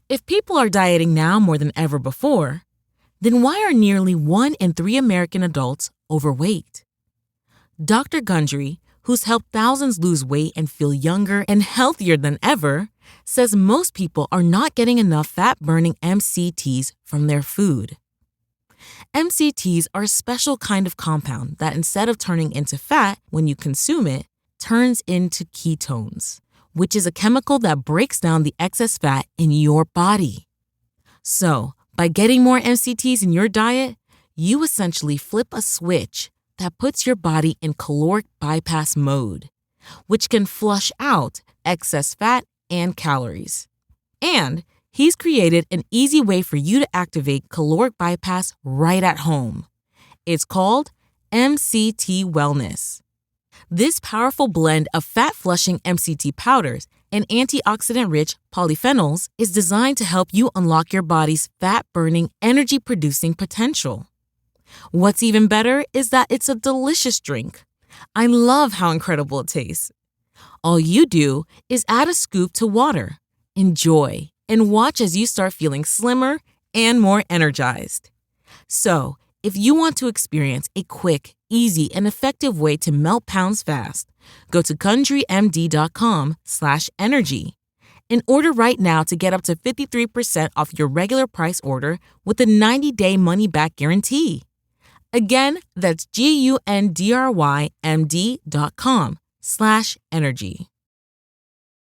If people are dieting now more than ever before, then why are nearly 1 in 3 American adults overweight? Dr. Gundry, who's helped thousands lose weight and feel younger and healthier than ever, says most people are not getting enough fat-burning MCTs from their food. MCTs are a special kind of compound that instead of turning into fat when you consume it, turns into ketones, which is a chemical that breaks down the excess fat in your body. So, by getting more MCTs in your diet, you essentially flip a switch that puts your body in caloric bypass mode, which can flush out excess fat and calories. And he's created an easy way for you to activate caloric bypass right at home. It's called MCT Wellness. This powerful blend of fat-flushing MCT powders and antioxidant-rich polyphenols is designed to help you unlock your body's fat-burning, energy-producing potential. What's even better is that it's a delicious drink. I love how incredible it tastes. All you do is add a scoop to water, enjoy, and watch as you start feeling slimmer and more energized. So, if you want to experience a quick, easy, and effective way to melt pounds fast, go to GundryMD.com/energy and order right now to get up to 53% off your regular price order with a 90-day money-back guarantee. Again, that's GUNDRYMD.com/energy.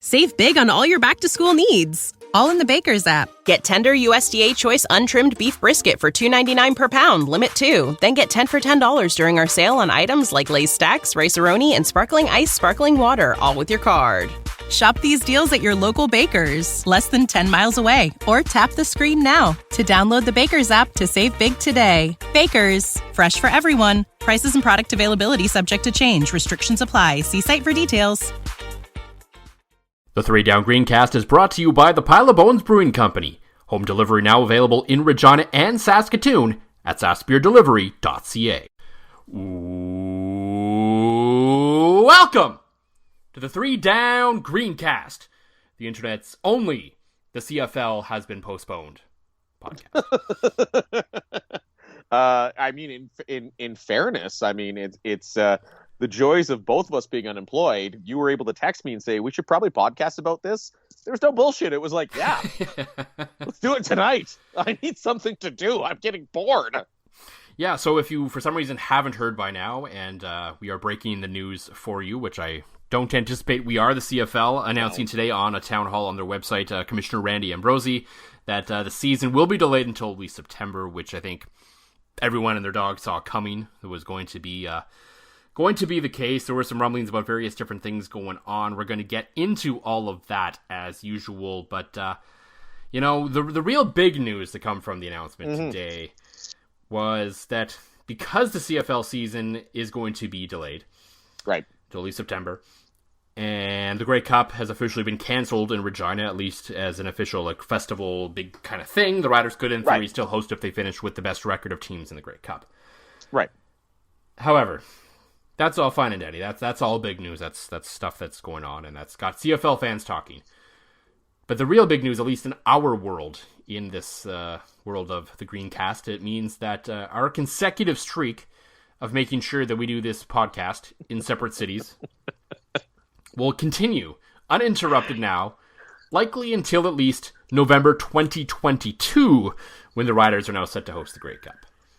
Save big on all your back-to-school needs, all in the Baker's app. Get tender USDA Choice untrimmed beef brisket for $2.99 per pound, limit 2. Then get 10 for $10 during our sale on items like Lay's Stacks, Rice-A-Roni, and Sparkling Ice Sparkling Water, all with your card. Shop these deals at your local Baker's, less than 10 miles away, or tap the screen now to download the Baker's app to save big today. Baker's, fresh for everyone. Prices and product availability subject to change. Restrictions apply. See site for details. The 3 Down Greencast is brought to you by the Pile of Bones Brewing Company. Home delivery now available in Regina and Saskatoon at saskbeerdelivery.ca. Welcome to the 3 Down Greencast, the internet's only "the CFL has been postponed" podcast. I mean, in fairness, I mean, it's the joys of both of us being unemployed. You were able to text me and say, we should probably podcast about this. There was no bullshit. It was like, yeah, let's do it tonight. I need something to do. I'm getting bored. Yeah, so if you, for some reason, haven't heard by now, and we are breaking the news for you, which I don't anticipate we are, the CFL announcing today on a town hall on their website, Commissioner Randy Ambrosi, that the season will be delayed until at least September, which I think everyone and their dog saw coming. It was going to be the case. There were some rumblings about various different things going on. We're going to get into all of that as usual, but the real big news to come from the announcement today was that because the CFL season is going to be delayed, right, till at least September, and the Grey Cup has officially been canceled in Regina, at least as an official festival, big kind of thing. The Riders could, in theory, still host if they finish with the best record of teams in the Grey Cup. Right. However, that's all fine and dandy. That's all big news. That's stuff that's going on, and that's got CFL fans talking. But the real big news, at least in our world, in this world of the Greencast, it means that our consecutive streak of making sure that we do this podcast in separate cities will continue uninterrupted now, likely until at least November 2022, when the Riders are now set to host the Grey Cup.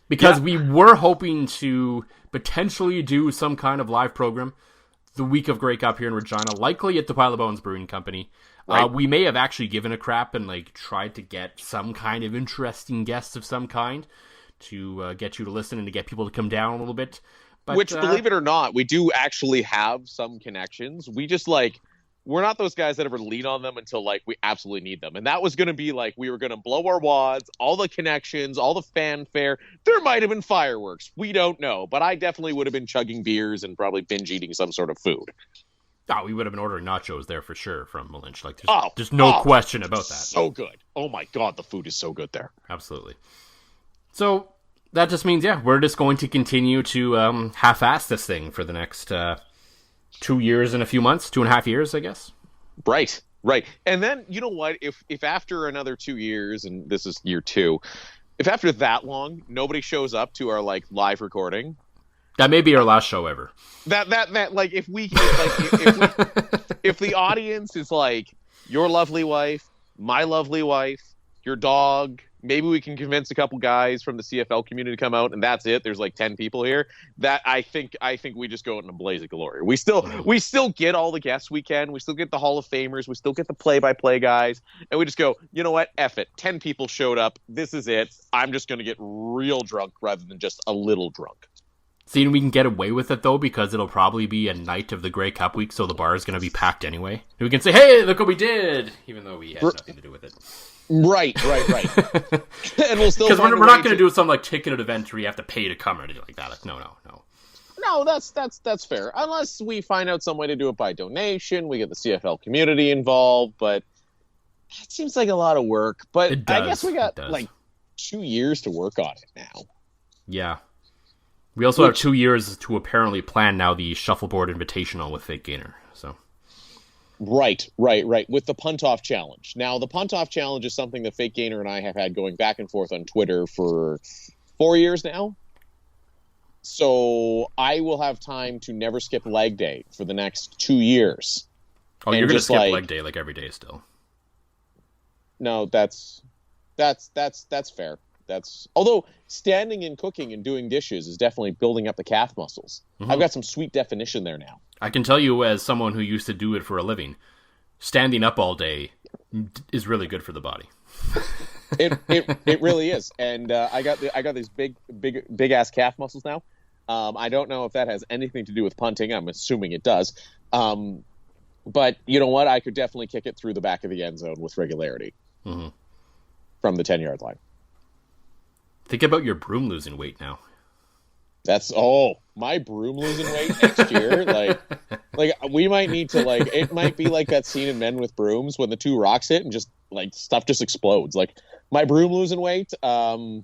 Because we were hoping to potentially do some kind of live program the week of Grey Cup here in Regina, likely at the Pile of Bones Brewing Company. Right. We may have actually given a crap and tried to get some kind of interesting guests of some kind to get you to listen and to get people to come down a little bit. But, which, believe it or not, we do actually have some connections. We just we're not those guys that ever lean on them until we absolutely need them. And that was going to be we were going to blow our wads, all the connections, all the fanfare. There might have been fireworks. We don't know. But I definitely would have been chugging beers and probably binge eating some sort of food. Oh, we would have been ordering nachos there for sure from Malinch. There's no question about that. So good. Oh my God, the food is so good there. Absolutely. So that just means, we're just going to continue to half-ass this thing for the next 2 years and a few months, 2.5 years, I guess. Right. Right. And then, you know what? If after another 2 years, and this is year 2, if after that long nobody shows up to our like live recording, that may be our last show ever. That like if the audience is like your lovely wife, my lovely wife, your dog, maybe we can convince a couple guys from the CFL community to come out, and that's it. There's like 10 people here. That I think we just go in a blaze of glory. We still get all the guests we can. We still get the Hall of Famers. We still get the play-by-play guys, and we just go, you know what? F it. 10 people showed up. This is it. I'm just going to get real drunk rather than just a little drunk. See, we can get away with it, though, because it'll probably be a night of the Grey Cup week, so the bar is going to be packed anyway. And we can say, hey, look what we did, even though we had nothing to do with it. Right. And we'll still, because we're not going to do some like ticketed event where you have to pay to come or anything like that. Like, no. No, that's fair. Unless we find out some way to do it by donation, we get the CFL community involved, but it seems like a lot of work. But I guess we got like 2 years to work on it now. Yeah. We also have 2 years to apparently plan now the Shuffleboard Invitational with Fake Gainer. So. Right. With the punt-off challenge. Now, the punt-off challenge is something that Fake Gainer and I have had going back and forth on Twitter for 4 years now. So I will have time to never skip leg day for the next 2 years. Oh, you're going to skip leg day like every day still. No, that's fair. Although standing and cooking and doing dishes is definitely building up the calf muscles. Mm-hmm. I've got some sweet definition there now. I can tell you, as someone who used to do it for a living, standing up all day is really good for the body. It really is, and I got these big ass calf muscles now. I don't know if that has anything to do with punting. I'm assuming it does. But you know what? I could definitely kick it through the back of the end zone with regularity from the 10-yard line. Think about your broom losing weight now. My broom losing weight next year. like we might need to it might be like that scene in Men with Brooms when the two rocks hit and just like stuff just explodes. Like my broom losing weight. I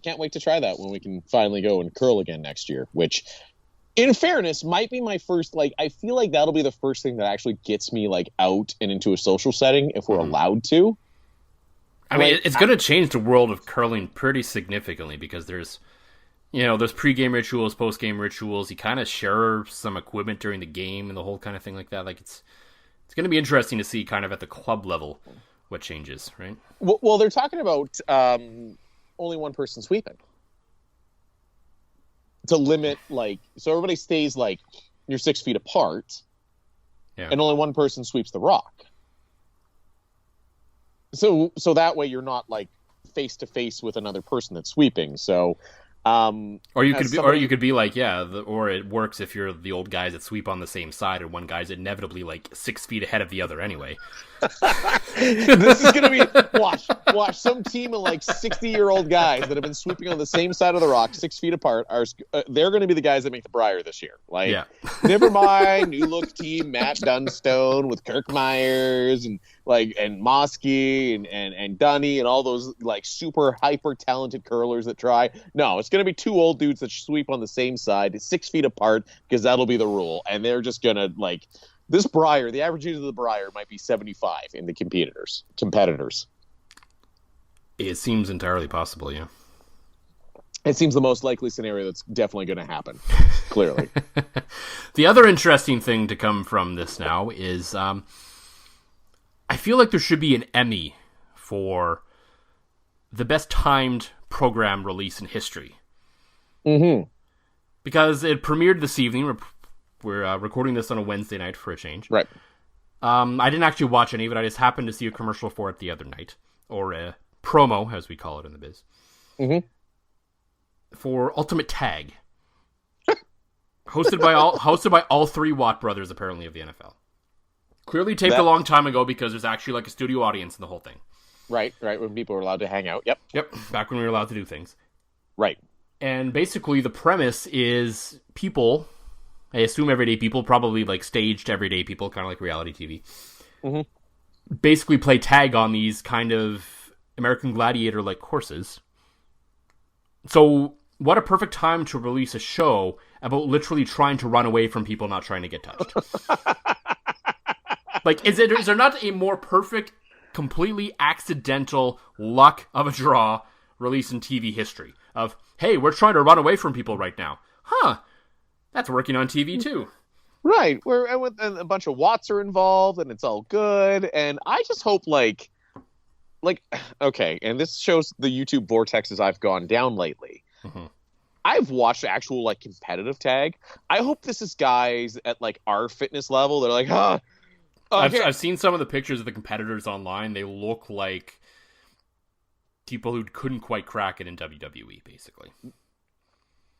can't wait to try that when we can finally go and curl again next year, which in fairness might be my first, I feel like that'll be the first thing that actually gets me out and into a social setting if we're allowed to. I mean, it's going to change the world of curling pretty significantly because there's pre-game rituals, post-game rituals. You kind of share some equipment during the game and the whole kind of thing like that. It's going to be interesting to see kind of at the club level what changes, right? Well, they're talking about only one person sweeping to limit, so everybody stays you're 6 feet apart, and only one person sweeps the rock. So that way you're not face to face with another person that's sweeping. So, or you could be or it works if you're the old guys that sweep on the same side, and one guy's inevitably 6 feet ahead of the other anyway. This is gonna be watch some team of 60-year-old guys that have been sweeping on the same side of the rock 6 feet apart they're gonna be the guys that make the Briar this year. Never mind, new look team, Matt Dunstone with Kirk Myers and Mosky and Dunny and all those super hyper talented curlers that try. No, it's gonna be two old dudes that sweep on the same side 6 feet apart because that'll be the rule, and they're just gonna this Briar, the average age of the Briar might be 75 in the competitors. It seems entirely possible, yeah. It seems the most likely scenario that's definitely going to happen, clearly. The other interesting thing to come from this now is I feel like there should be an Emmy for the best timed program release in history. Mm-hmm. Because it premiered this evening. We're recording this on a Wednesday night for a change. Right. I didn't actually watch any of it. I just happened to see a commercial for it the other night. Or a promo, as we call it in the biz. Mm-hmm. For Ultimate Tag. hosted by all three Watt brothers, apparently, of the NFL. Clearly taped a long time ago because there's actually a studio audience in the whole thing. Right, when people were allowed to hang out. Yep, back when we were allowed to do things. Right. And basically the premise is people... I assume everyday people, probably staged everyday people, kind of like reality TV, basically play tag on these kind of American Gladiator-like courses. So, what a perfect time to release a show about literally trying to run away from people not trying to get touched. Like, is there not a more perfect, completely accidental luck of a draw release in TV history of, hey, we're trying to run away from people right now. Huh. That's working on TV too. Right. And a bunch of Watts are involved and it's all good. And I just hope like, okay. And this shows the YouTube vortexes I've gone down lately. Mm-hmm. I've watched actual like competitive tag. I hope this is guys at like our fitness level. They're like, okay. I've seen some of the pictures of the competitors online. They look like people who couldn't quite crack it in WWE, basically.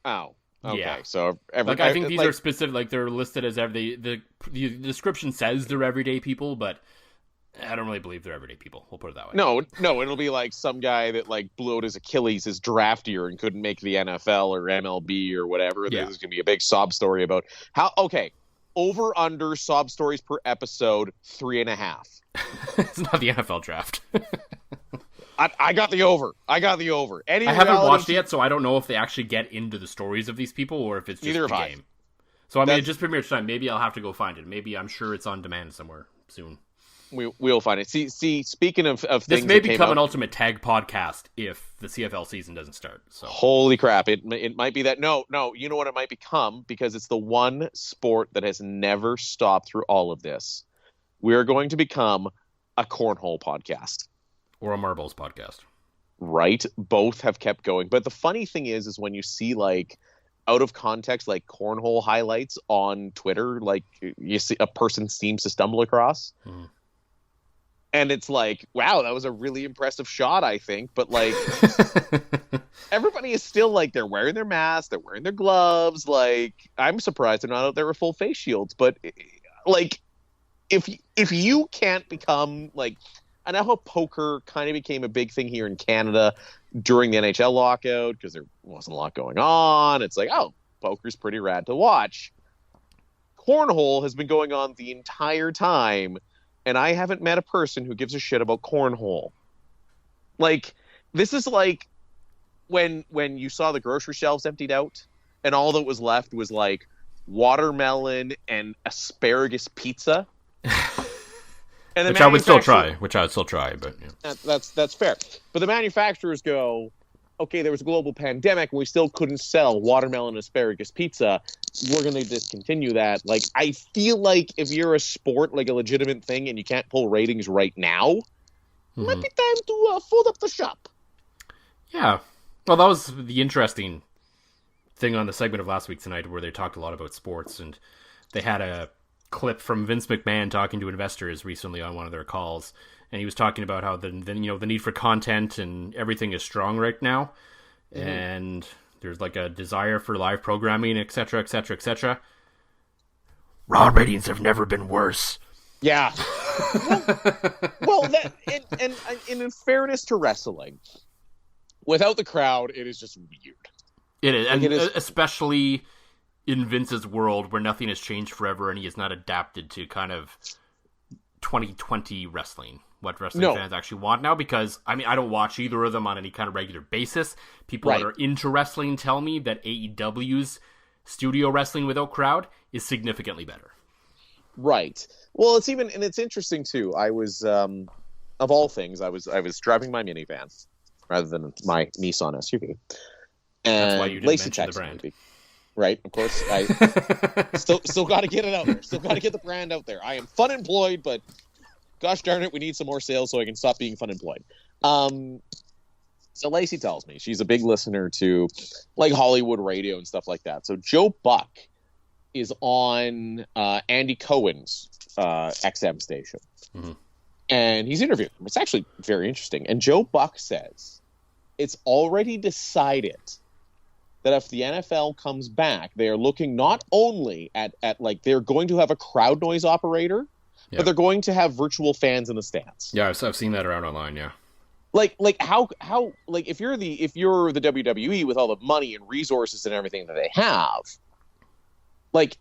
Oh, okay. Yeah. So I think these are specific. Like they're listed as the description says they're everyday people, but I don't really believe they're everyday people. We'll put it that way. No, it'll be like some guy that like blew out his Achilles his draft year and couldn't make the NFL or MLB or whatever. Yeah. There's gonna be a big sob story about how. Okay, over under sob stories per episode 3.5. It's not the NFL draft. I got the over. I haven't watched it yet, so I don't know if they actually get into the stories of these people or if it's just the game. So I mean, it just premiered tonight. Maybe I'll have to go find it. Maybe I'm sure it's on demand somewhere soon. We'll find it. See. Speaking of things, this may become an ultimate tag podcast if the CFL season doesn't start. So holy crap! It might be that. No. You know what it might become, because it's the one sport that has never stopped through all of this. We are going to become a cornhole podcast or a marbles podcast. Right, both have kept going. But the funny thing is when you see like out of context like cornhole highlights on Twitter, like you see a person seems to stumble across. Hmm. And it's like, wow, that was a really impressive shot, I think. But, like, everybody is still, like, they're wearing their masks, they're wearing their gloves. Like, I'm surprised they're not out there with full face shields. But, like, if you can't become, like, I know how poker kind of became a big thing here in Canada during the NHL lockout because there wasn't a lot going on. It's like, oh, poker's pretty rad to watch. Cornhole has been going on the entire time. And I haven't met a person who gives a shit about cornhole. Like, this is like when you saw the grocery shelves emptied out and all that was left was like watermelon and asparagus pizza. And which I would still try, but yeah. That's fair. But the manufacturers go, okay, there was a global pandemic and we still couldn't sell watermelon and asparagus pizza. We're going to discontinue that. Like, I feel like if you're a sport, like a legitimate thing, and you can't pull ratings right now, it might be time to fold up the shop. Yeah. Well, that was the interesting thing on the segment of last week tonight where they talked a lot about sports, and they had a clip from Vince McMahon talking to investors recently on one of their calls, and he was talking about how the need for content and everything is strong right now, and there's like a desire for live programming, etc., etc., etc. Raw ratings have never been worse. Yeah. well, that and in fairness to wrestling, without the crowd, it is just weird. It is, and especially in Vince's world where nothing has changed forever, and he has not adapted to kind of 2020 wrestling. What wrestling fans actually want now, because I mean I don't watch either of them on any kind of regular basis. People that are into wrestling tell me that AEW's studio wrestling without crowd is significantly better. Right. Well, it's interesting too. I was of all things, I was driving my minivan rather than my Nissan SUV. And that's why you didn't mention the brand. Me. Right, of course. I still got to get it out there. Still got to get the brand out there. I am fun employed, but gosh darn it, we need some more sales so I can stop being fun employed. So Lacey tells me she's a big listener to like Hollywood radio and stuff like that. So Joe Buck is on Andy Cohen's XM station. Mm-hmm. And he's interviewing him. It's actually very interesting. And Joe Buck says it's already decided that if the NFL comes back, they are looking not only at like they're going to have a crowd noise operator, but they're going to have virtual fans in the stands. Yeah, I've seen that around online. Yeah, like how like if you're the WWE with all the money and resources and everything that they have, like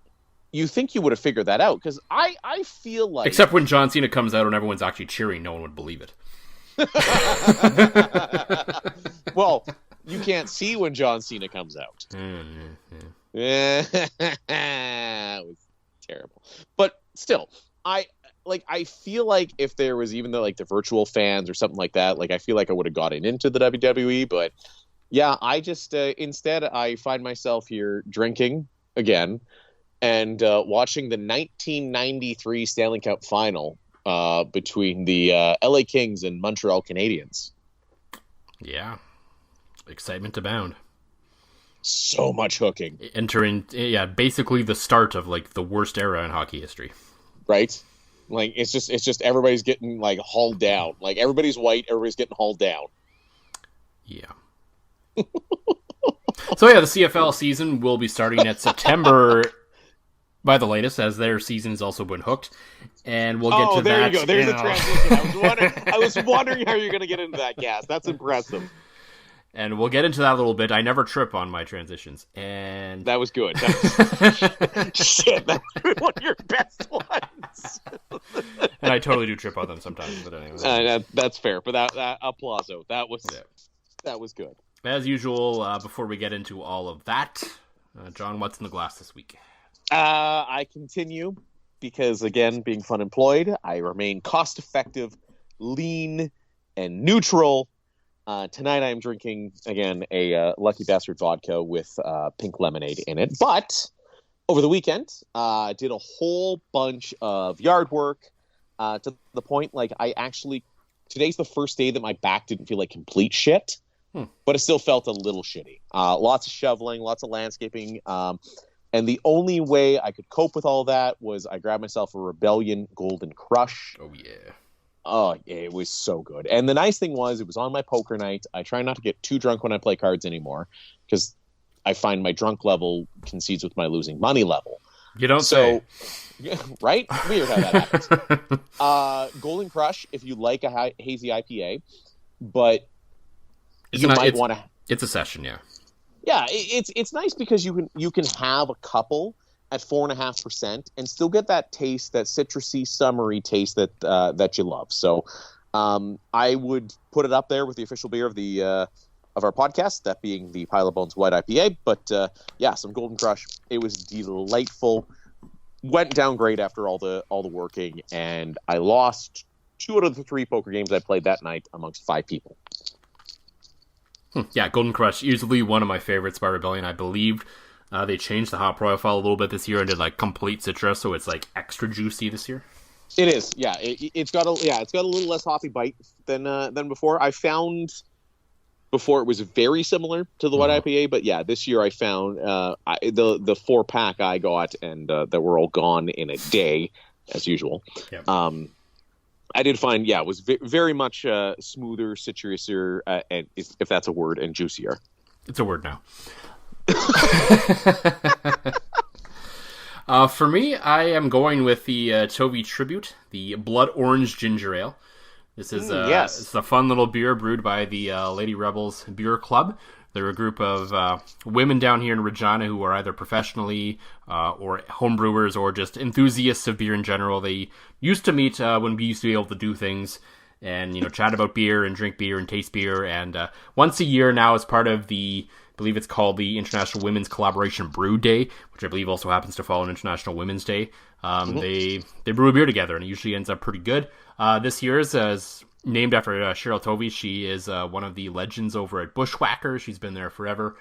you think you would have figured that out, because I feel like except when John Cena comes out and everyone's actually cheering, no one would believe it. Well, you can't see when John Cena comes out. It was terrible, but still, like I feel like if there was even the virtual fans or something like that, like I feel like I would have gotten into the WWE. But yeah, I just instead I find myself here drinking again and watching the 1993 Stanley Cup Final between the LA Kings and Montreal Canadiens. Yeah, excitement abound. So much hooking. Entering, basically the start of like the worst era in hockey history. Right? Like it's just everybody's getting like hauled down. Like everybody's white, everybody's getting hauled down. Yeah. So yeah, the CFL season will be starting at September by the latest, as their season has also been hooked. And we'll get to that. Oh, there you go. There's a transition. I was wondering how you're going to get into that, Gas. That's impressive. And we'll get into that a little bit. I never trip on my transitions. And that was good. Shit, that was one of your best ones. And I totally do trip on them sometimes. But anyway. That's fair. But that applauso. That was good. As usual, before we get into all of that, John, what's in the glass this week? I continue because, again, being fun employed, I remain cost-effective, lean, and neutral. Tonight I am drinking, again, a Lucky Bastard vodka with pink lemonade in it. But over the weekend, I did a whole bunch of yard work to the point, like, today's the first day that my back didn't feel like complete shit, but it still felt a little shitty. Lots of shoveling, lots of landscaping. And the only way I could cope with all that was I grabbed myself a Rebellion Golden Crush. Oh, yeah. Oh, yeah, it was so good. And the nice thing was, it was on my poker night. I try not to get too drunk when I play cards anymore, because I find my drunk level concedes with my losing money level. You don't say. Right? Weird how that happens. Golden Crush, if you like a hazy IPA, but It's a session, yeah. Yeah, it's nice because you can have a couple at 4.5% and still get that taste, that citrusy, summery taste that you love. So I would put it up there with the official beer of our podcast, that being the Pile of Bones White IPA. But yeah, some Golden Crush. It was delightful. Went down great after all the working, and I lost 2 out of the 3 poker games I played that night amongst 5 people. Yeah, Golden Crush, easily one of my favorites by Rebellion. I believe they changed the hop profile a little bit this year and did like complete citrus, so it's like extra juicy this year. It is, yeah. It's got a little less hoppy bite than before. I found before it was very similar to the white IPA, but yeah, this year I found the 4-pack I got and that were all gone in a day, as usual. Yep. I did find, it was very much smoother, citrusier, and if that's a word, and juicier. It's a word now. For me, I am going with the Toby Tribute, the Blood Orange Ginger Ale. This is it's a fun little beer brewed by the Lady Rebels Beer Club. They're a group of women down here in Regina who are either professionally or homebrewers or just enthusiasts of beer in general. They used to meet when we used to be able to do things and chat about beer and drink beer and taste beer. And once a year now, as part of I believe it's called the International Women's Collaboration Brew Day, which I believe also happens to fall on International Women's Day. They brew a beer together, and it usually ends up pretty good. This year's is named after Cheryl Tovey. She is one of the legends over at Bushwhacker. She's been there forever.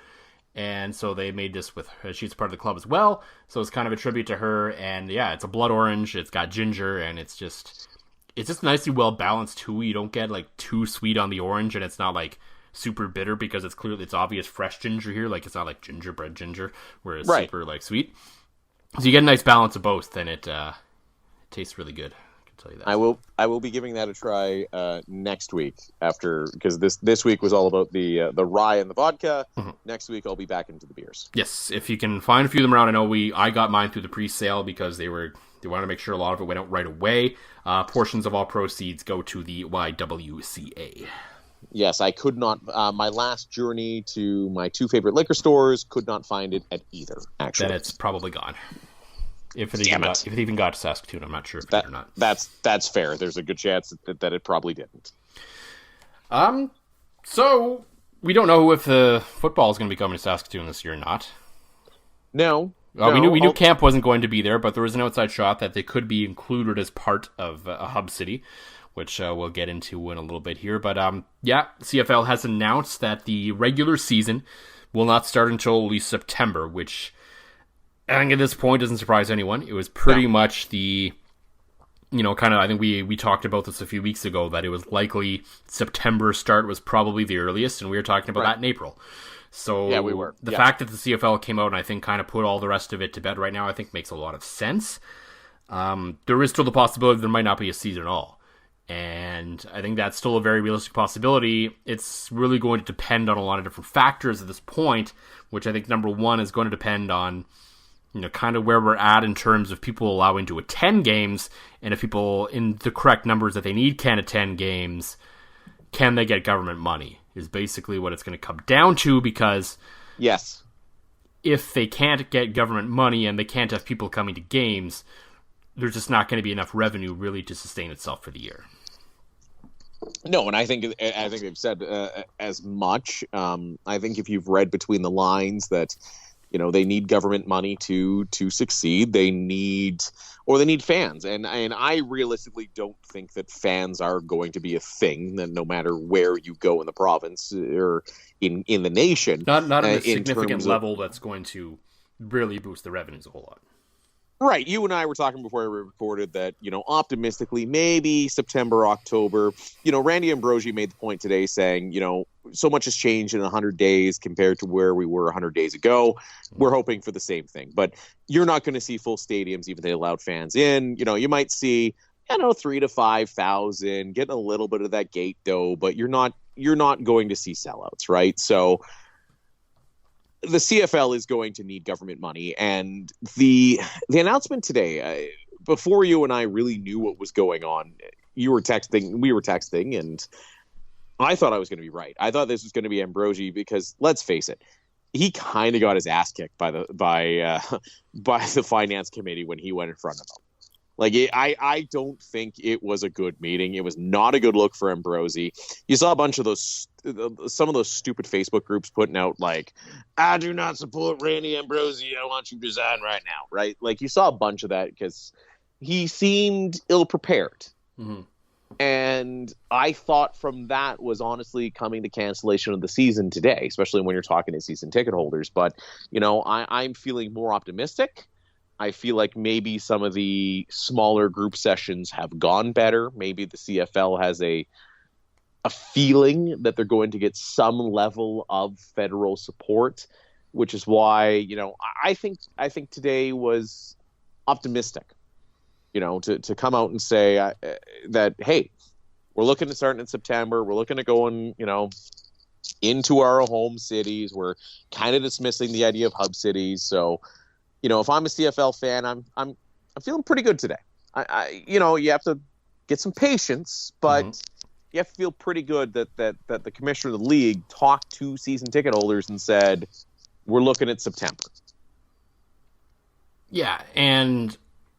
And so they made this with her. She's part of the club as well. So it's kind of a tribute to her. And yeah, it's a blood orange. It's got ginger, and it's just nicely well balanced too. You don't get like too sweet on the orange, and it's not like super bitter because it's obvious fresh ginger here. Like it's not like gingerbread ginger where it's super like sweet. So you get a nice balance of both, and it tastes really good. Tell you that. I will be giving that a try next week because this week was all about the rye and the vodka. Mm-hmm. Next week I'll be back into the beers. Yes, if you can find a few of them around. I know I got mine through the pre-sale because they wanted to make sure a lot of it went out right away. Portions of all proceeds go to the YWCA. Yes, I could not. My last journey to my 2 favorite liquor stores, could not find it at either. Actually, then it's probably gone. If it even got to Saskatoon, I'm not sure if it did or not. That's fair. There's a good chance that it probably didn't. So we don't know if the football is going to be coming to Saskatoon this year or not. No. We knew camp wasn't going to be there, but there was an outside shot that they could be included as part of a hub city, which we'll get into in a little bit here. But CFL has announced that the regular season will not start until at least September, which I think at this point doesn't surprise anyone. It was pretty much the, I think we talked about this a few weeks ago, that it was likely September start was probably the earliest, and we were talking about that in April. So yeah, we were. The fact that the CFL came out and I think kind of put all the rest of it to bed right now, I think makes a lot of sense. There is still the possibility there might not be a season at all. And I think that's still a very realistic possibility. It's really going to depend on a lot of different factors at this point, which I think number one is going to depend on, kind of where we're at in terms of people allowing to attend games, and if people in the correct numbers that they need can attend games, can they get government money, is basically what it's going to come down to, because yes, if they can't get government money and they can't have people coming to games, there's just not going to be enough revenue really to sustain itself for the year. No, and I think they've said as much. I think if you've read between the lines that they need government money to succeed, they need fans, and I realistically don't think that fans are going to be a thing. That no matter where you go in the province or in the nation, not at a significant level that's going to really boost the revenues a whole lot. Right. You and I were talking before we recorded that, optimistically, maybe September, October. Randy Ambrosie made the point today saying, so much has changed in 100 days compared to where we were 100 days ago. We're hoping for the same thing. But you're not going to see full stadiums, even if they allowed fans in. You might see, 3,000 to 5,000, getting a little bit of that gate dough, but you're not going to see sellouts, right? So the CFL is going to need government money, and the announcement today, before you and I really knew what was going on, we were texting, and I thought I was going to be right. I thought this was going to be Ambrosie because, let's face it, he kind of got his ass kicked by the finance committee when he went in front of them. I don't think it was a good meeting. It was not a good look for Ambrosie. You saw a bunch of some of those stupid Facebook groups putting out I do not support Randy Ambrosie. I want you to resign right now. Right? You saw a bunch of that because he seemed ill-prepared. Mm-hmm. And I thought from that was honestly coming to cancellation of the season today, especially when you're talking to season ticket holders. But, I'm feeling more optimistic. I feel like maybe some of the smaller group sessions have gone better. Maybe the CFL has a feeling that they're going to get some level of federal support, which is why, I think today was optimistic, to come out and say that, hey, we're looking at starting in September. We're looking at going, into our home cities. We're kind of dismissing the idea of hub cities. So, if I'm a CFL fan, I'm feeling pretty good today. You have to get some patience, but you have to feel pretty good that the commissioner of the league talked to season ticket holders and said, we're looking at September. Yeah, and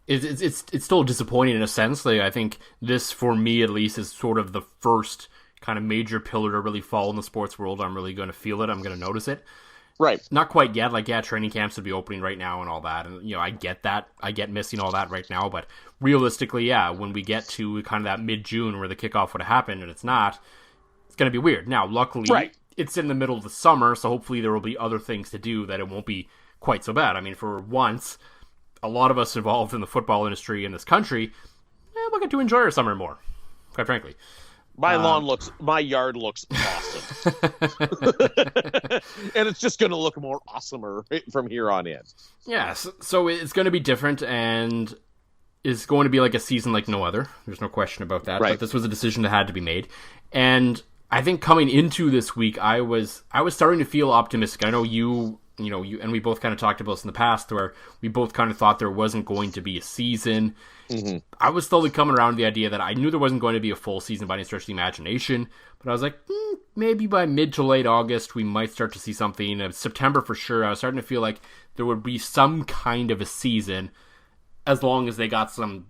it's still disappointing in a sense. I think this, for me at least, is sort of the first kind of major pillar to really fall in the sports world. I'm really going to feel it. I'm going to notice it. Right. Not quite yet. Training camps would be opening right now and all that. And, I get that. I get missing all that right now. But realistically, when we get to kind of that mid-June where the kickoff would have happened and it's not, it's going to be weird. Now, luckily, It's in the middle of the summer, so hopefully there will be other things to do that it won't be quite so bad. I mean, for once, a lot of us involved in the football industry in this country, we'll get to enjoy our summer more, quite frankly. My yard looks awesome. And it's just going to look more awesomer from here on in. Yeah, so it's going to be different, and it's going to be like a season like no other. There's no question about that. Right. But this was a decision that had to be made. And I think coming into this week, I was starting to feel optimistic. I know you and we both kind of talked about this in the past, where we both kind of thought there wasn't going to be a season. Mm-hmm. I was slowly coming around to the idea that I knew there wasn't going to be a full season by any stretch of the imagination, but I was like, maybe by mid to late August we might start to see something. September for sure. I was starting to feel like there would be some kind of a season, as long as they got some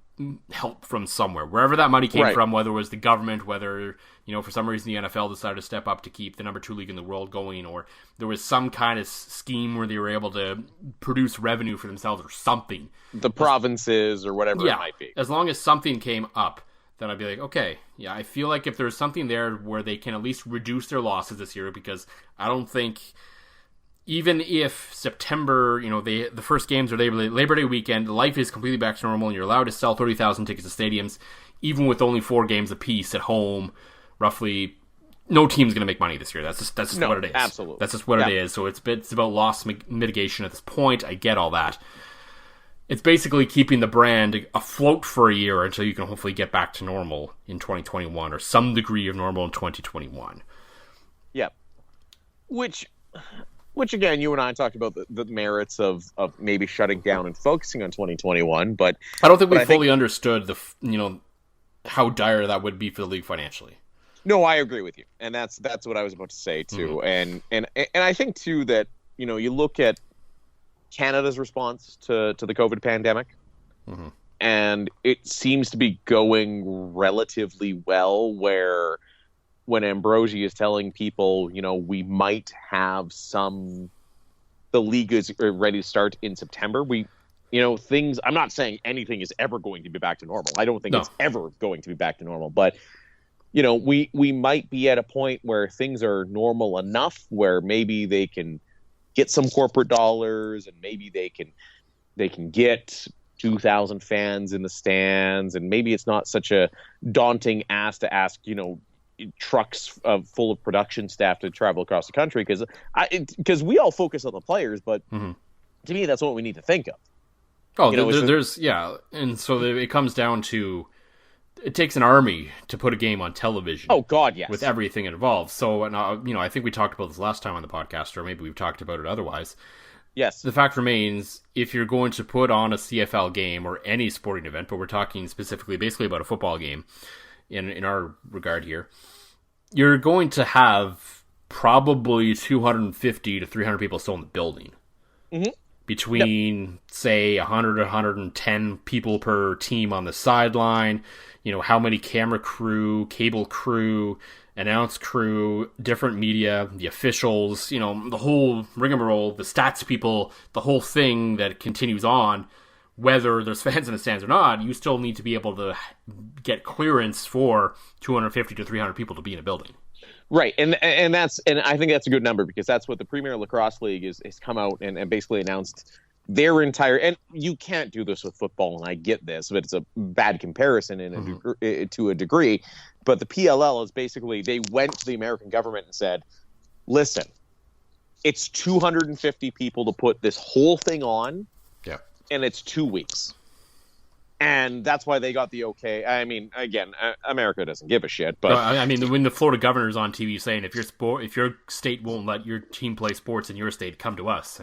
help from somewhere, wherever that money came Right. from, whether it was the government, whether, for some reason the NFL decided to step up to keep the number 2 league in the world going, or there was some kind of scheme where they were able to produce revenue for themselves or something. The provinces or whatever it might be. As long as something came up, then I'd be like, okay, yeah, I feel like if there's something there where they can at least reduce their losses this year, because I don't think, even if September, the first games are Labor Day weekend, life is completely back to normal, and you're allowed to sell 30,000 tickets to stadiums, even with only 4 games apiece at home, roughly, no team's going to make money this year. That's just what it is. Absolutely. That's just what it is. So it's about loss mitigation at this point. I get all that. It's basically keeping the brand afloat for a year until you can hopefully get back to normal in 2021, or some degree of normal in 2021. Yeah. Which again, you and I talked about the merits of maybe shutting down and focusing on 2021, but I don't think we fully understood how dire that would be for the league financially. No, I agree with you, and that's what I was about to say too. And I think too that you look at Canada's response to the COVID pandemic, and it seems to be going relatively well. Where when Ambrosi is telling people, we might have the league is ready to start in September. Things. I'm not saying anything is ever going to be back to normal. I don't think it's ever going to be back to normal, but we might be at a point where things are normal enough where maybe they can get some corporate dollars, and maybe they can get 2,000 fans in the stands, and maybe it's not such a daunting ask to ask, trucks full of production staff to travel across the country, because we all focus on the players, but to me that's what we need to think of. And so it comes down to, it takes an army to put a game on television. Oh God, yes. With everything involved. So, I think we talked about this last time on the podcast, or maybe we've talked about it otherwise. Yes. The fact remains, if you're going to put on a CFL game or any sporting event, but we're talking specifically, basically about a football game in our regard here, you're going to have probably 250 to 300 people still in the building. Mm-hmm. Between, say, 100 to 110 people per team on the sideline, how many camera crew, cable crew, announce crew, different media, the officials, the whole rigmarole, the stats people, the whole thing that continues on, whether there's fans in the stands or not, you still need to be able to get clearance for 250 to 300 people to be in a building. Right, and I think that's a good number, because that's what the Premier Lacrosse League has come out and basically announced their entire. And you can't do this with football, and I get this, but it's a bad comparison to a degree. But the PLL is basically, they went to the American government and said, "Listen, it's 250 people to put this whole thing on, and it's 2 weeks." And that's why they got the okay. I mean, again, America doesn't give a shit. But when the Florida governor's on TV saying, if your state won't let your team play sports in your state, come to us.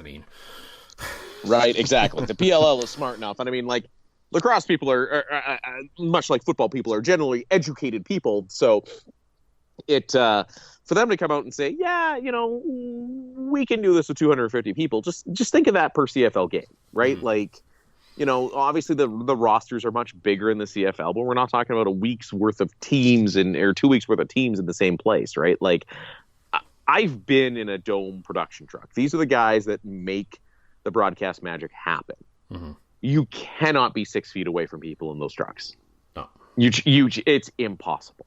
Right, exactly. The PLL is smart enough, and lacrosse people are much like football people, are generally educated people. So it for them to come out and say, yeah, we can do this with 250 people. Just think of that per CFL game, right? Obviously the rosters are much bigger in the CFL, but we're not talking about a week's worth of teams or 2 weeks worth of teams in the same place, right? I've been in a dome production truck. These are the guys that make the broadcast magic happen. Mm-hmm. You cannot be 6 feet away from people in those trucks. No. It's impossible.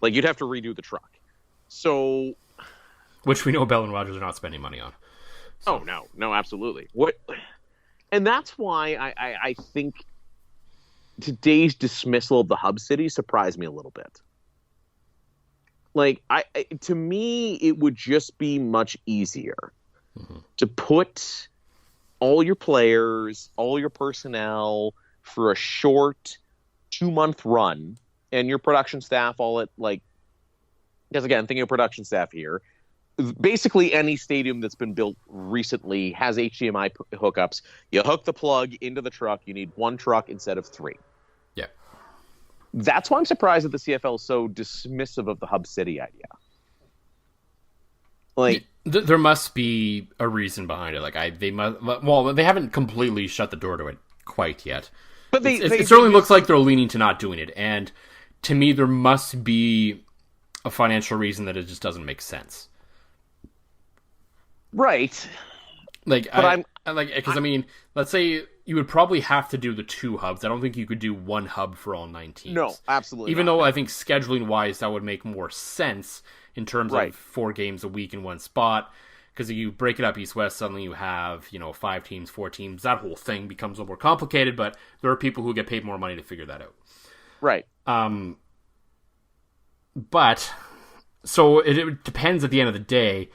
You'd have to redo the truck. So, which we know Bell and Rogers are not spending money on. So. Oh, no, absolutely. And that's why I think today's dismissal of the hub city surprised me a little bit. To me, it would just be much easier to put all your players, all your personnel for a short 2-month run, and your production staff all at because again, thinking of production staff here, basically any stadium that's been built recently has HDMI hookups. You hook the plug into the truck. You need 1 truck instead of 3. Yeah. That's why I'm surprised that the CFL is so dismissive of the hub city idea. There must be a reason behind it. They haven't completely shut the door to it quite yet. But it certainly looks like they're leaning to not doing it. And to me, there must be a financial reason that it just doesn't make sense. Right. Like, because I mean, let's say you would probably have to do the 2 hubs. I don't think you could do 1 hub for all 9 teams. No, absolutely Even not. though I think scheduling wise, that would make more sense in terms of 4 games a week in one spot. Because if you break it up east-west, suddenly you have, 5 teams, 4 teams. That whole thing becomes a little more complicated, but there are people who get paid more money to figure that out. Right. But, so it depends at the end of the day.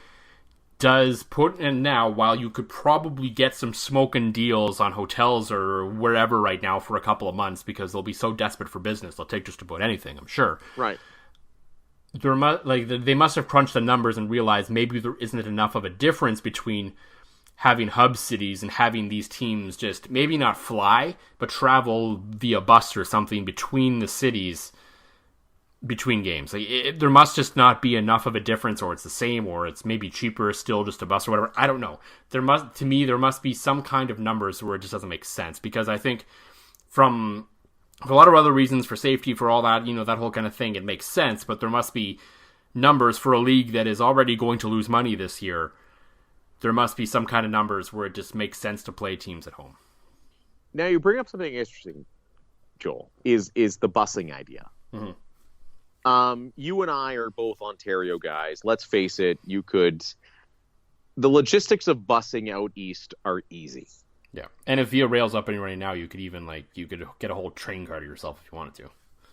Does put in now, while you could probably get some smoking deals on hotels or wherever right now for a couple of months because they'll be so desperate for business, they'll take just about anything, I'm sure. Right. They must have crunched the numbers and realized maybe there isn't enough of a difference between having hub cities and having these teams just maybe not fly, but travel via bus or something between the cities between games. There must just not be enough of a difference, or it's the same, or it's maybe cheaper still, just a bus or whatever. I don't know. There must be some kind of numbers where it just doesn't make sense, because I think for a lot of other reasons, for safety, for all that, that whole kind of thing, it makes sense, but there must be numbers for a league that is already going to lose money this year. There must be some kind of numbers where it just makes sense to play teams at home. Now you bring up something interesting, Joel, is the busing idea. Mm-hmm. You and I are both Ontario guys. Let's face it, the logistics of busing out east are easy. Yeah. And if Via Rail's up and running now, you could even get a whole train car to yourself if you wanted to.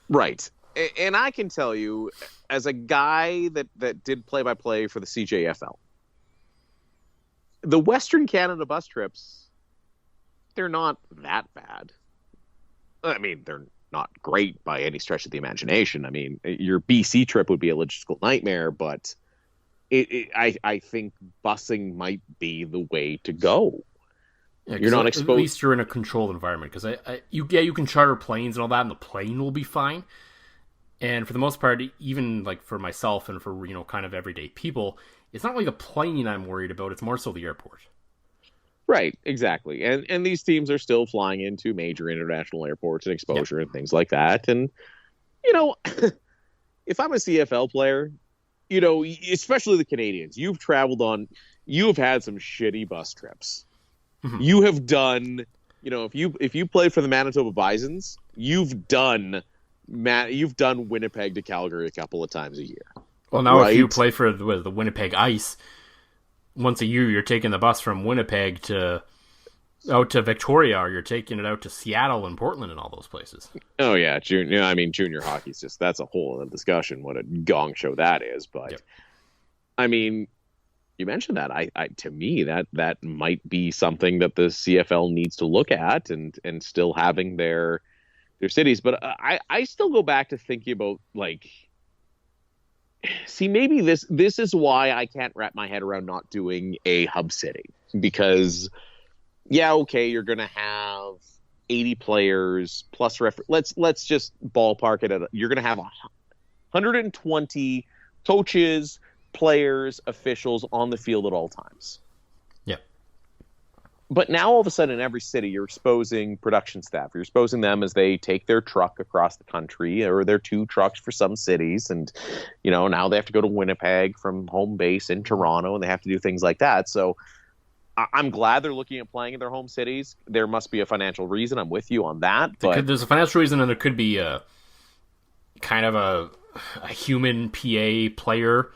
Right. And I can tell you, as a guy that did play-by-play for the CJFL, the Western Canada bus trips, they're not that bad. I mean, they're not great by any stretch of the imagination. I mean, your BC trip would be a logistical nightmare, but I think busing might be the way to go. Yeah, you're not exposed. At least you're in a controlled environment, because you can charter planes and all that, and the plane will be fine. And for the most part, even like for myself and for kind of everyday people, it's not really the plane I'm worried about. It's more so the airport. Right, exactly. And these teams are still flying into major international airports and exposure and things like that. And, if I'm a CFL player, especially the Canadians, you have had some shitty bus trips. Mm-hmm. You have done, if you play for the Manitoba Bisons, you've done Winnipeg to Calgary a couple of times a year. Well, now if you play for the Winnipeg Ice, once a year you're taking the bus from Winnipeg out to Victoria, or you're taking it out to Seattle and Portland and all those places. Oh yeah, junior hockey's that's a whole other discussion. What a gong show that is, but yep. I mean, you mentioned that. To me, that might be something that the CFL needs to look at, and still having their cities. But I still go back to thinking about see, maybe this is why I can't wrap my head around not doing a hub city, because okay, you're going to have 80 players plus let's just ballpark it you're going to have 120 coaches, players, officials on the field at all times. Yeah. But now all of a sudden in every city you're exposing production staff. You're exposing them as they take their truck across the country, or their 2 trucks for some cities, and now they have to go to Winnipeg from home base in Toronto, and they have to do things like that. So I'm glad they're looking at playing in their home cities. There must be a financial reason. I'm with you on that. But there's a financial reason, and there could be a kind of a human PA player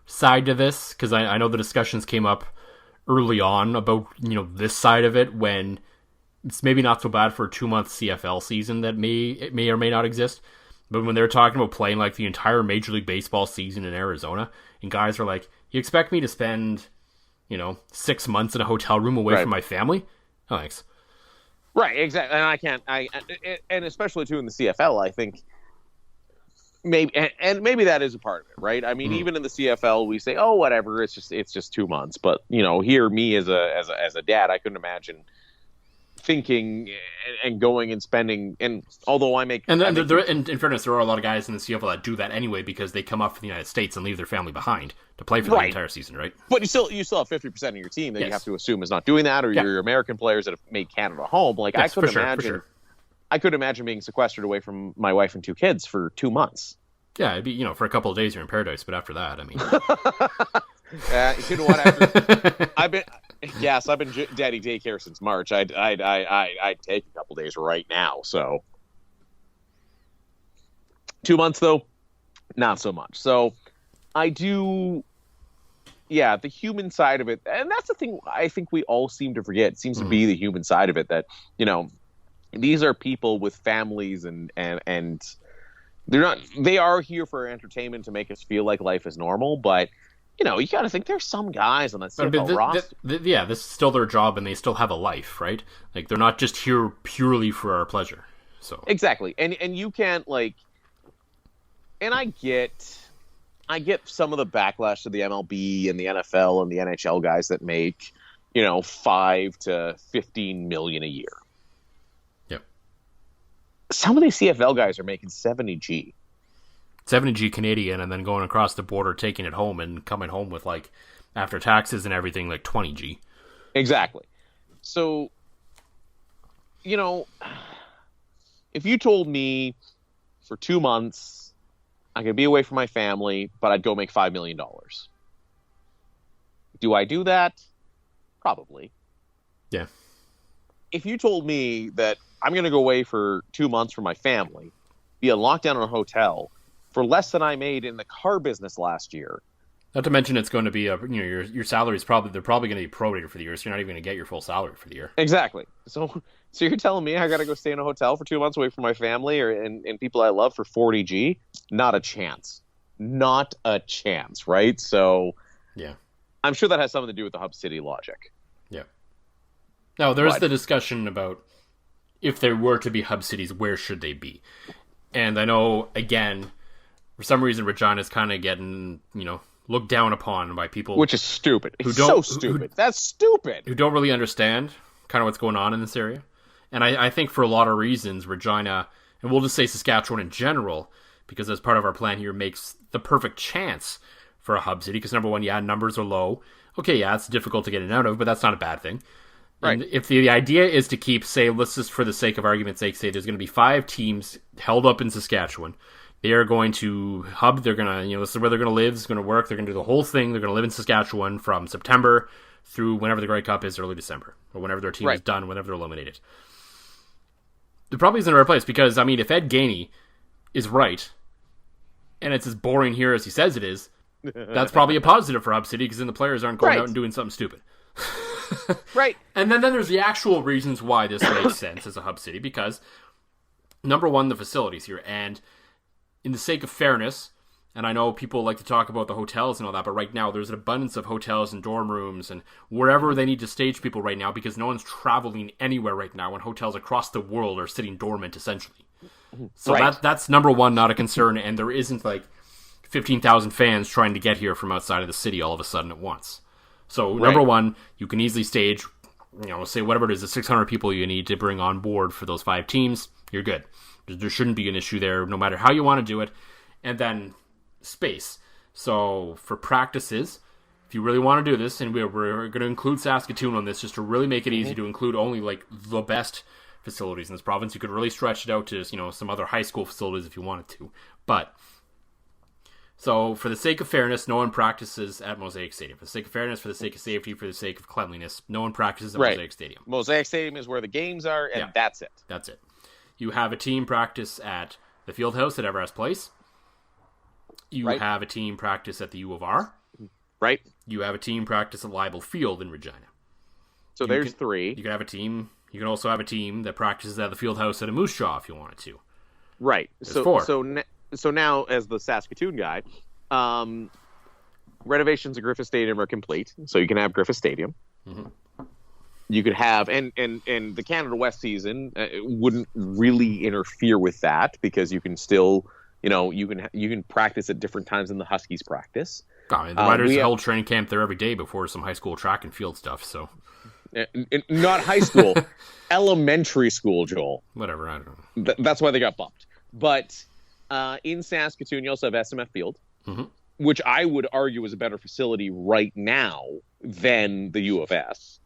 side to this, because I know the discussions came up early on about this side of it, when it's maybe not so bad for a 2-month CFL season that may or may not exist, but when they're talking about playing like the entire Major League Baseball season in Arizona, and guys are like, you expect me to spend 6 months in a hotel room away from my family? Oh, thanks. Right, exactly. And and especially too in the CFL, I think maybe that is a part of it, right? I mean, even in the CFL, we say, oh, whatever, it's just 2 months. But here, me as a dad, I couldn't imagine thinking and going and spending. And although in fairness, there are a lot of guys in the CFL that do that anyway, because they come up from the United States and leave their family behind to play for the entire season, right? But you still have 50% of your team that you have to assume is not doing that, or your American players that have made Canada home. I couldn't imagine I couldn't imagine being sequestered away from my wife and 2 kids for 2 months. Yeah, it'd be, for a couple of days you're in paradise, but after that, I mean. You know what? I've been daddy daycare since March. I'd take a couple days right now. So 2 months though, not so much. So I do. Yeah, the human side of it, and that's the thing I think we all seem to forget. It seems to be the human side of it that, these are people with families and they are here for entertainment to make us feel like life is normal, but you got to think there's some guys on that CFL roster. This is still their job and they still have a life, right? Like they're not just here purely for our pleasure. So exactly. And you can't and I get some of the backlash to the MLB and the NFL and the NHL guys that make, $5 to $15 million a year. Yep. Some of these CFL guys are making 70G. 70G Canadian, and then going across the border, taking it home, and coming home with after taxes and everything, 20G. Exactly. So, if you told me for 2 months I could be away from my family, but I'd go make $5 million. Do I do that? Probably. Yeah. If you told me that I'm going to go away for 2 months from my family, be locked down in a hotel for less than I made in the car business last year. Not to mention it's going to be your salary is they're probably going to be prorated for the year, so you're not even going to get your full salary for the year. Exactly. So you're telling me I got to go stay in a hotel for 2 months away from my family and people I love for 40G? Not a chance. Not a chance, right? So yeah, I'm sure that has something to do with the hub city logic. Yeah. Now there's the discussion about if there were to be hub cities, where should they be? And I know again, for some reason, Regina's kind of getting looked down upon by people, which is stupid. It's so stupid. That's stupid. Who don't really understand kind of what's going on in this area. And I think for a lot of reasons, Regina, and we'll just say Saskatchewan in general, because as part of our plan here, makes the perfect chance for a hub city. Because number one, numbers are low. Okay, it's difficult to get in and out of, but that's not a bad thing. Right. And if the idea is to keep, say, let's just for the sake of argument's sake, say there's going to be 5 teams held up in Saskatchewan. They are going to hub. They're going to, this is where they're going to live. It's going to work. They're going to do the whole thing. They're going to live in Saskatchewan from September through whenever the Grey Cup is, early December, or whenever their team is done, whenever they're eliminated. It probably isn't the right place because, if Ed Gainey is right, and it's as boring here as he says it is, that's probably a positive for Hub City because then the players aren't going out and doing something stupid. Right. And then there's the actual reasons why this makes sense as a hub city because, number one, the facilities here. And in the sake of fairness, and I know people like to talk about the hotels and all that, but right now there's an abundance of hotels and dorm rooms and wherever they need to stage people right now because no one's traveling anywhere right now when hotels across the world are sitting dormant essentially. So that's number one, not a concern, and there isn't 15,000 fans trying to get here from outside of the city all of a sudden at once. So number one, you can easily stage, say whatever it is, the 600 people you need to bring on board for those 5 teams. You're good. There shouldn't be an issue there, no matter how you want to do it. And then space. So for practices, if you really want to do this, and we're going to include Saskatoon on this, just to really make it easy to include only the best facilities in this province. You could really stretch it out to some other high school facilities if you wanted to. But so, for the sake of fairness, no one practices at Mosaic Stadium. For the sake of fairness, for the sake of safety, for the sake of cleanliness, no one practices at Mosaic Stadium. Mosaic Stadium is where the games are, and that's it. That's it. You have a team practice at the Fieldhouse at Everest Place. You have a team practice at the U of R. Right. You have a team practice at Leibel Field in Regina. So there's 3. You can have a team. You can also have a team that practices at the Fieldhouse at a Moose Jaw if you wanted to. Right. There's 4. So now, as the Saskatoon guy, renovations at Griffith Stadium are complete, so you can have Griffith Stadium. Mm-hmm. You could have, and the Canada West season wouldn't really interfere with that because you can still, you can practice at different times than the Huskies practice. The Riders held training camp there every day before some high school track and field stuff. So, not high school, elementary school, Joel. Whatever, I don't know. That's why they got bumped. But in Saskatoon, you also have SMF Field, which I would argue is a better facility right now than the U of S.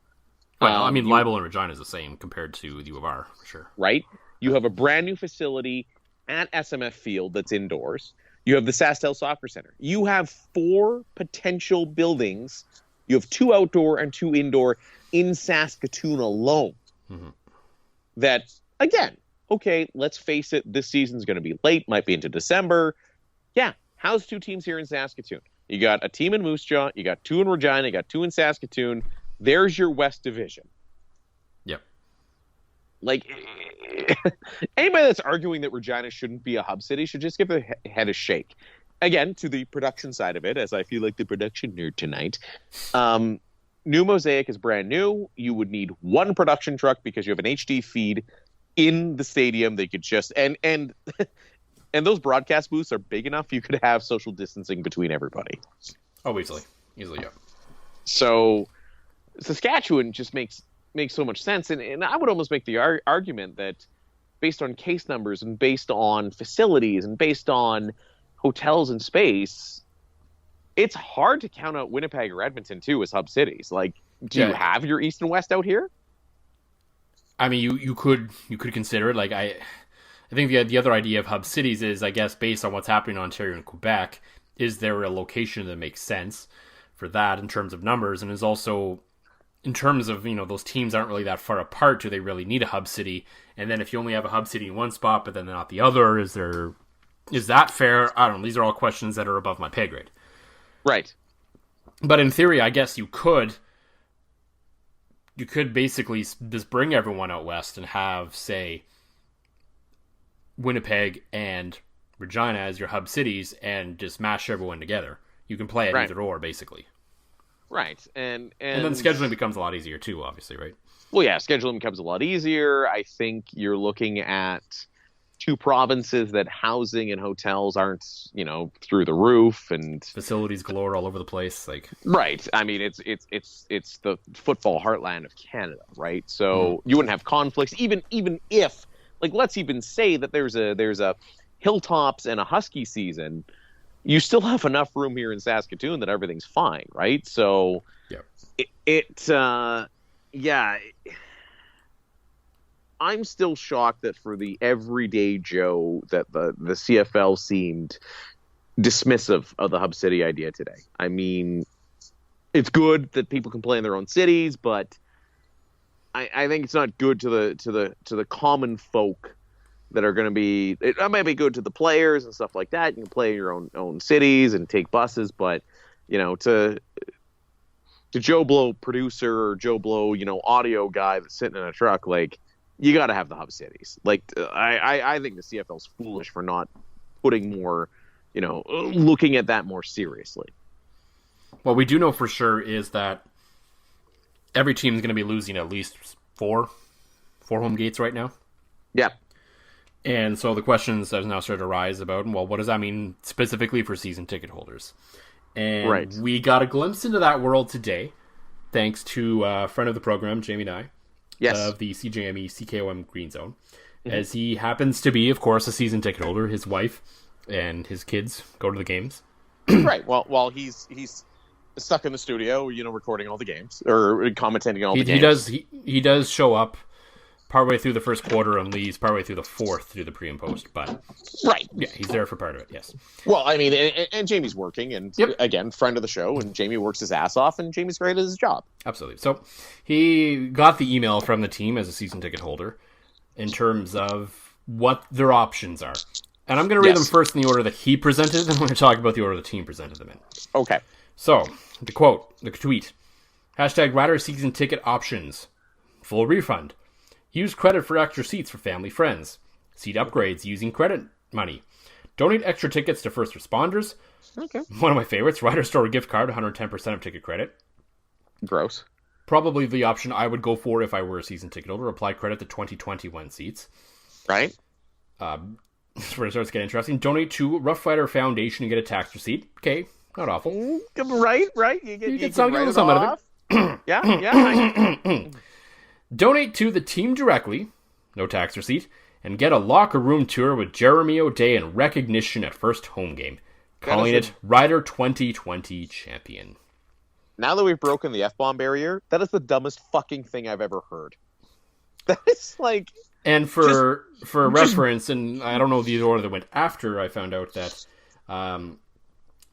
Well, Leibel and Regina is the same compared to the U of R, for sure. Right? You have a brand new facility at SMF Field that's indoors. You have the Sastel Soccer Center. You have 4 potential buildings. You have 2 outdoor and 2 indoor in Saskatoon alone. Mm-hmm. That, again, okay, let's face it, this season's going to be late, might be into December. Yeah, how's 2 teams here in Saskatoon? You got a team in Moose Jaw, you got 2 in Regina, you got 2 in Saskatoon. There's your West Division. Yep. Like, anybody that's arguing that Regina shouldn't be a hub city should just give their head a shake. Again, to the production side of it, as I feel like the production nerd tonight, New Mosaic is brand new. You would need 1 production truck because you have an HD feed in the stadium. They could just and those broadcast booths are big enough you could have social distancing between everybody. Oh, easily, yeah. So Saskatchewan just makes so much sense, and I would almost make the argument that based on case numbers and based on facilities and based on hotels and space, it's hard to count out Winnipeg or Edmonton too as hub cities. Like, do you have your East and West out here? I mean, you could consider it. Like, I think the other idea of hub cities is, I guess, based on what's happening in Ontario and Quebec, is there a location that makes sense for that in terms of numbers, and is also in terms of, those teams aren't really that far apart. Do they really need a hub city? And then if you only have a hub city in one spot, but then not the other, is that fair? I don't know. These are all questions that are above my pay grade. Right. But in theory, I guess you could basically just bring everyone out west and have, say, Winnipeg and Regina as your hub cities and just mash everyone together. You can play at either or, basically. Right. And then scheduling becomes a lot easier too, obviously, right? Well, yeah, scheduling becomes a lot easier. I think you're looking at 2 provinces that housing and hotels aren't, through the roof, and facilities galore all over the place. Like, right. I mean, it's the football heartland of Canada, right? So you wouldn't have conflicts, even if, like, let's even say that there's a Hilltops and a Husky season. You still have enough room here in Saskatoon that everything's fine, right? So, I'm still shocked that for the everyday Joe that the CFL seemed dismissive of the hub city idea today. I mean, it's good that people can play in their own cities, but I think it's not good to the common folk that are going to be. It might be good to the players and stuff like that. You can play in your own cities and take buses, but to Joe Blow producer or Joe Blow audio guy that's sitting in a truck, like, you got to have the hub cities. Like, I think the CFL's foolish for not putting more, looking at that more seriously. What we do know for sure is that every team is going to be losing at least four home gates right now. Yeah. And so the questions have now started to rise about, well, what does that mean specifically for season ticket holders? And we got a glimpse into that world today, thanks to a friend of the program, Jamie Nye, of the CJME CKOM Green Zone, as he happens to be, of course, a season ticket holder. His wife and his kids go to the games. Right. Well, while he's stuck in the studio, recording all the games or commentating on all the games. He does show up partway through the first quarter and leaves partway through the fourth through the pre and post. But yeah, he's there for part of it. Yes. Well, I mean, and Jamie's working, and again, friend of the show, and Jamie works his ass off, and Jamie's great at his job. Absolutely. So he got the email from the team as a season ticket holder in terms of what their options are. And I'm going to read them first in the order that he presented, and I'm going to talk about the order the team presented them in. Okay. So, the tweet, #Rider season ticket options, full refund, use credit for extra seats for family friends, seat upgrades using credit money, donate extra tickets to first responders. Okay. One of my favorites, Rider Store gift card, 110% of ticket credit. Gross. Probably the option I would go for if I were a season ticket holder, apply credit to 2021 seats. Right. That's where it starts to get interesting. Donate to Rough Rider Foundation and get a tax receipt. Okay, not awful. Right. You get some out of it. Yeah. Donate to the team directly, no tax receipt, and get a locker room tour with Jeremy O'Day in recognition at first home game, calling it Rider 2020 Champion. Now that we've broken the F-bomb barrier, that is the dumbest fucking thing I've ever heard. That is like... And for reference, and I don't know the order that went after I found out that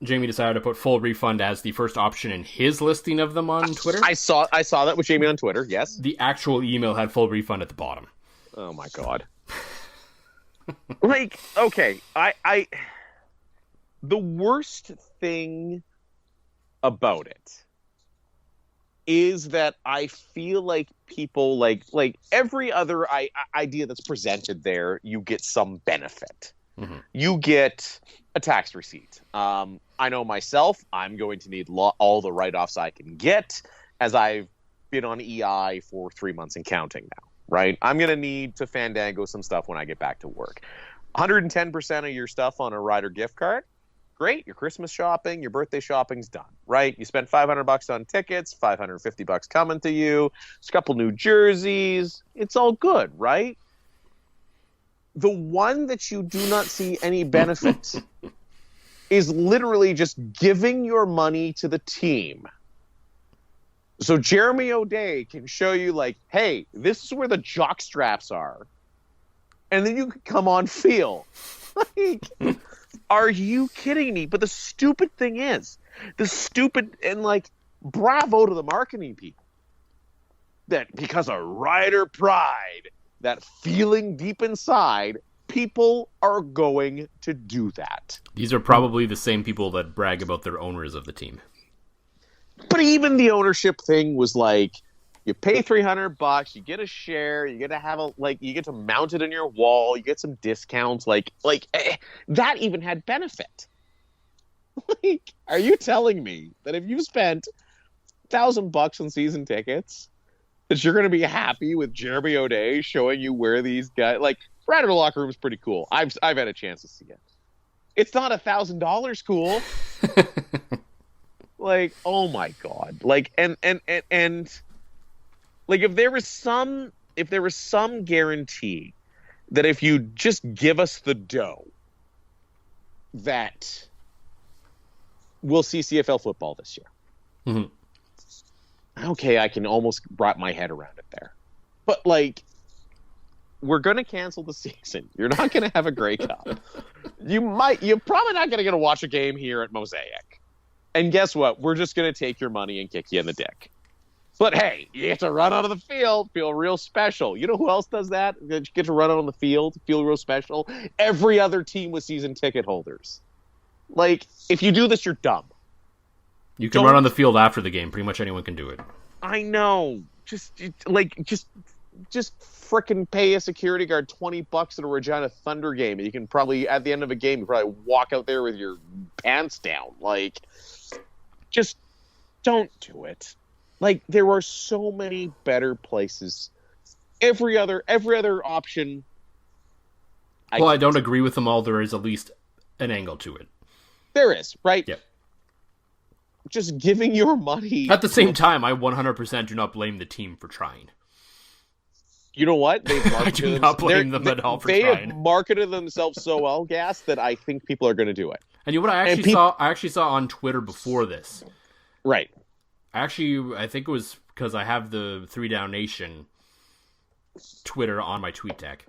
Jamie decided to put full refund as the first option in his listing of them on Twitter. I saw that with Jamie on Twitter, yes. The actual email had full refund at the bottom. Oh my god. Like, okay, I the worst thing about it is that I feel like people like every other idea that's presented there, you get some benefit. Mm-hmm. You get a tax receipt. I know myself, I'm going to need all the write-offs I can get, as I've been on EI for 3 months and counting now, right? I'm going to need to Fandango some stuff when I get back to work. 110% of your stuff on a Ryder gift card. Great, your Christmas shopping, your birthday shopping's done, right? You spent $500 on tickets, $550 coming to you, a couple new jerseys. It's all good, right? The one that you do not see any benefit is literally just giving your money to the team. So Jeremy O'Day can show you, like, hey, this is where the jock straps are. And then you can come on field. Like... Are you kidding me? But the stupid thing is, bravo to the marketing people. That because of Ryder pride, that feeling deep inside, people are going to do that. These are probably the same people that brag about their owners of the team. But even the ownership thing was like, you pay $300, you get a share, you get to have you get to mount it in your wall, you get some discounts, that even had benefit. Like, are you telling me that if you spent $1,000 on season tickets, that you're going to be happy with Jeremy O'Day showing you where these guys, Ryder locker room is pretty cool. I've had a chance to see it. It's not $1,000 cool. Oh my god! If there was some guarantee that if you just give us the dough, that we'll see CFL football this year. Mm-hmm. Okay, I can almost wrap my head around it there. But, we're going to cancel the season. You're not going to have a Grey Cup. You're probably not going to get to watch a game here at Mosaic. And guess what? We're just going to take your money and kick you in the dick. But hey, you get to run out of the field, feel real special. You know who else does that? You get to run out on the field, feel real special? Every other team with season ticket holders. If you do this, you're dumb. You can run on the field after the game. Pretty much anyone can do it. I know. Just frickin' pay a security guard $20 at a Regina Thunder game. You can probably, at the end of a game, you probably walk out there with your pants down. Just don't do it. There are so many better places. Every other option. I don't agree with them all. There is at least an angle to it. There is, right? Yep. Just giving your money. At the same time, I 100% do not blame the team for trying. You know what? They've I do not blame them at all for trying. They have marketed themselves so well, Gas, that I think people are going to do it. And you know what I actually saw on Twitter before this. Right. Actually, I think it was because I have the 3 Down Nation Twitter on my tweet deck.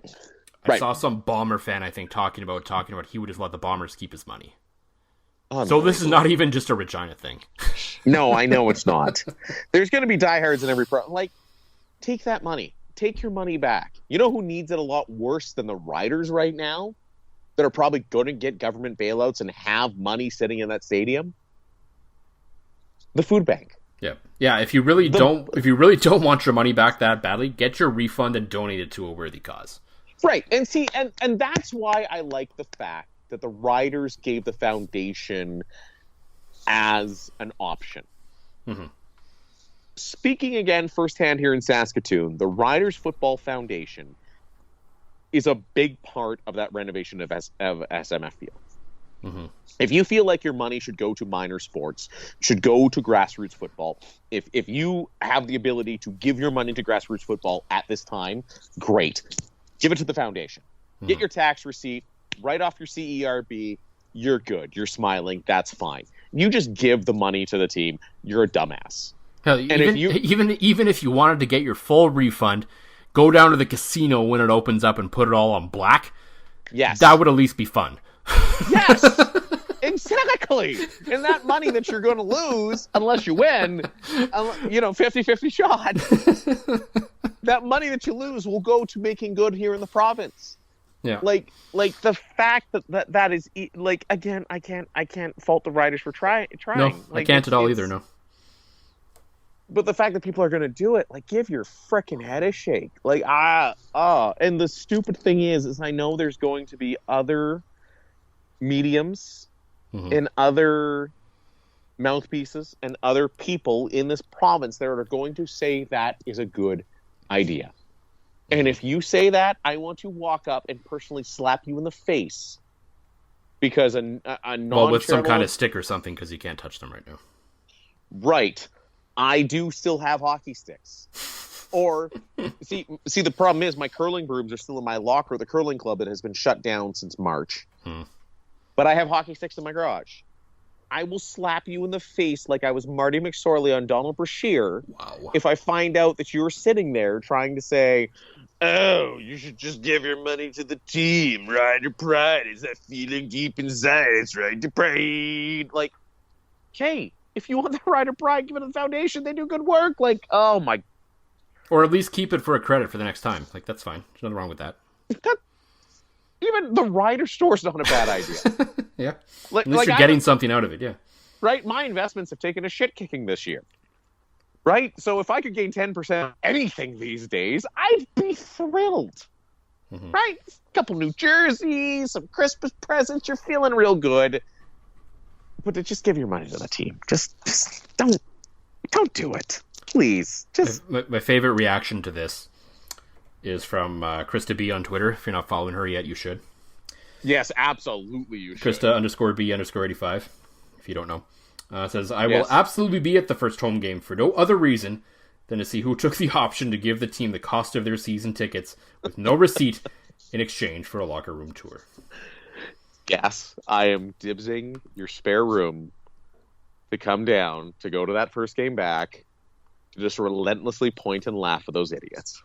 I saw some Bomber fan, I think, talking about he would just let the Bombers keep his money. So this is not even just a Regina thing. No, I know it's not. There's going to be diehards in every take that money. Take your money back. You know who needs it a lot worse than the Riders right now? That are probably going to get government bailouts and have money sitting in that stadium? The food bank. Yeah. If you really don't want your money back that badly, get your refund and donate it to a worthy cause. Right, and see, and that's why I like the fact that the Riders gave the foundation as an option. Mm-hmm. Speaking again firsthand here in Saskatoon, the Riders Football Foundation is a big part of that renovation of SMF Field. Mm-hmm. If you feel like your money should go to minor sports, should go to grassroots football, if you have the ability to give your money to grassroots football at this time, great. Give it to the foundation. Mm-hmm. Get your tax receipt, write off your CERB, you're good. You're smiling, that's fine. You just give the money to the team, you're a dumbass. Hell, even if you wanted to get your full refund, go down to the casino when it opens up and put it all on black. Yes. That would at least be fun. Yes. Exactly. And that money that you're going to lose, unless you win, 50-50 shot, that money that you lose will go to making good here in the province. Yeah. Like the fact that is, like, again, I can't fault the writers for trying. No, like, I can't at all either, no. But the fact that people are going to do it, like, give your frickin' head a shake. Like, and the stupid thing is I know there's going to be other mediums and other mouthpieces and other people in this province that are going to say that is a good idea. And if you say that, I want to walk up and personally slap you in the face because a well, with some kind of stick or something, because you can't touch them right now. Right. I do still have hockey sticks. Or, see, the problem is my curling brooms are still in my locker at the curling club that has been shut down since March. But I have hockey sticks in my garage. I will slap you in the face like I was Marty McSorley on Donald Brashear if I find out that you're sitting there trying to say, oh, you should just give your money to the team. Ride your pride. Is that feeling deep inside? It's right to pride. Like, okay, if you want the ride of pride, give it to the foundation. They do good work. Like, oh my. Or at least keep it for a credit for the next time. Like, that's fine. There's nothing wrong with that. Even the Ryder store's not a bad idea. Yeah. At least you're getting something out of it, yeah. Right? My investments have taken a shit kicking this year. Right? So if I could gain 10% of anything these days, I'd be thrilled. Right? A couple New Jerseys, some Christmas presents, you're feeling real good. But to just give your money to the team. Just don't do it. Please. Just my favorite reaction to this is from Krista B on Twitter. If you're not following her yet, you should. Yes, absolutely you should. Krista_B_85, if you don't know. Says, I will absolutely be at the first home game for no other reason than to see who took the option to give the team the cost of their season tickets with no receipt in exchange for a locker room tour. Yes, I am dibsing your spare room to come down to go to that first game back to just relentlessly point and laugh at those idiots.